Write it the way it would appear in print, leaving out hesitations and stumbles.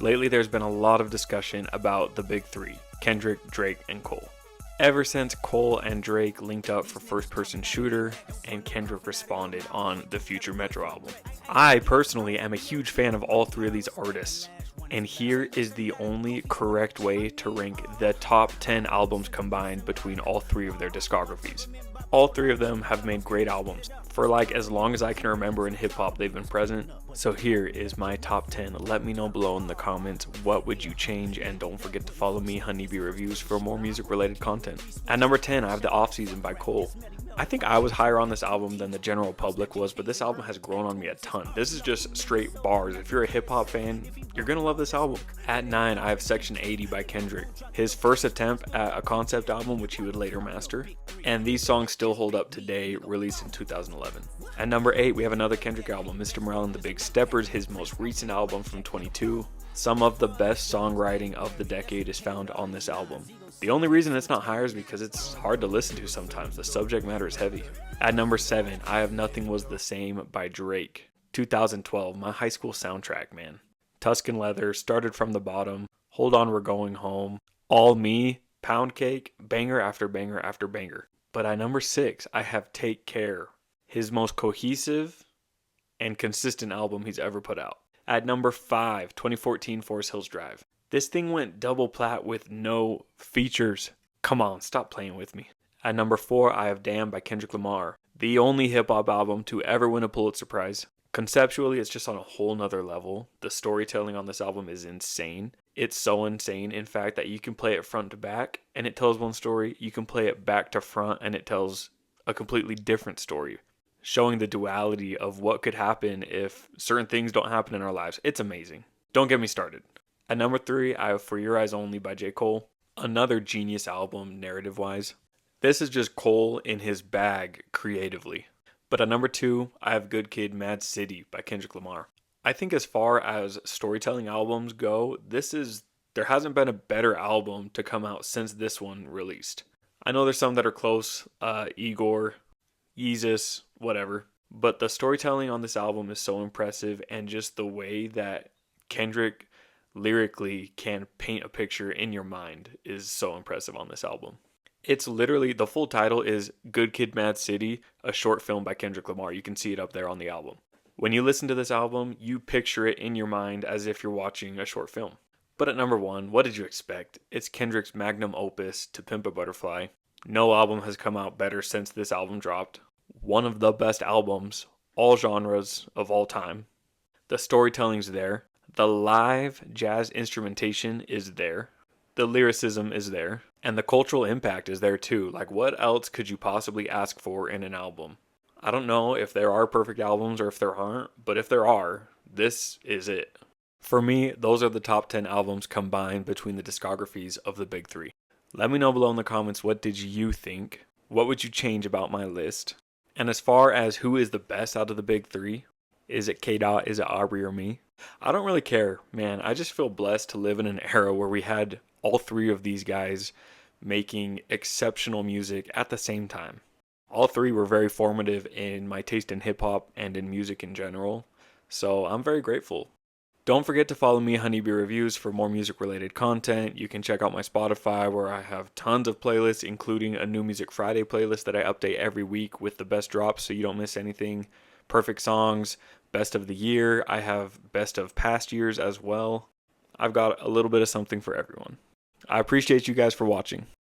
Lately, there's been a lot of discussion about the big three, Kendrick, Drake, and Cole. Ever since Cole and Drake linked up for First Person Shooter, and Kendrick responded on the Future Metro album. I personally am a huge fan of all three of these artists, and here is the only correct way to rank the top 10 albums combined between all three of their discographies. All three of them have made great albums. For like as long as I can remember in hip hop, they've been present. So here is my top 10. Let me know below in the comments what would you change, and don't forget to follow me, Honeybee Reviews, for more music related content. At number 10, I have The Off Season by Cole. I think I was higher on this album than the general public was, but this album has grown on me a ton. This is just straight bars. If you're a hip hop fan, you're gonna love this album. At 9, I have Section 80 by Kendrick. His first attempt at a concept album, which he would later master. And these songs still hold up today, released in 2011. At number 8, we have another Kendrick album, Mr. Morale and the Big Steppers, his most recent album from 22. Some of the best songwriting of the decade is found on this album. The only reason it's not higher is because it's hard to listen to sometimes. The subject matter is heavy. At number 7, I have Nothing Was the Same by Drake. 2012, my high school soundtrack, man. Tuscan Leather, Started from the Bottom, Hold On We're Going Home, All Me, Pound Cake, banger after banger after banger. But at number 6, I have Take Care, his most cohesive and consistent album he's ever put out. At number 5, 2014 Forest Hills Drive. This thing went double plat with no features. Come on, stop playing with me. At number 4, I have Damn by Kendrick Lamar. The only hip hop album to ever win a Pulitzer Prize. Conceptually, it's just on a whole nother level. The storytelling on this album is insane. It's so insane, in fact, that you can play it front to back and it tells one story. You can play it back to front and it tells a completely different story, showing the duality of what could happen if certain things don't happen in our lives. It's amazing. Don't get me started. At number 3, I have For Your Eyes Only by J. Cole. Another genius album, narrative-wise. This is just Cole in his bag creatively. But at number 2, I have Good Kid, Mad City by Kendrick Lamar. I think as far as storytelling albums go, there hasn't been a better album to come out since this one released. I know there's some that are close, Igor, Yeezus, whatever. But the storytelling on this album is so impressive, and just the way that Kendrick lyrically can paint a picture in your mind is so impressive on this album. It's literally, the full title is Good Kid, Mad City, a short film by Kendrick Lamar. You can see it up there on the album. When you listen to this album, you picture it in your mind as if you're watching a short film. But at number 1, what did you expect? It's Kendrick's magnum opus, To Pimp a Butterfly. No album has come out better since this album dropped. One of the best albums, all genres of all time. The storytelling's there. The live jazz instrumentation is there. The lyricism is there. And the cultural impact is there too. Like, what else could you possibly ask for in an album? I don't know if there are perfect albums or if there aren't, but if there are, this is it. For me, those are the top 10 albums combined between the discographies of the big three. Let me know below in the comments, what did you think? What would you change about my list? And as far as who is the best out of the big three, is it K-Dot, is it Aubrey, or me? I don't really care, man. I just feel blessed to live in an era where we had all three of these guys making exceptional music at the same time. All three were very formative in my taste in hip-hop and in music in general, so I'm very grateful. Don't forget to follow me, Honeybee Reviews, for more music-related content. You can check out my Spotify, where I have tons of playlists, including a New Music Friday playlist that I update every week with the best drops so you don't miss anything. Perfect songs, best of the year. I have best of past years as well. I've got a little bit of something for everyone. I appreciate you guys for watching.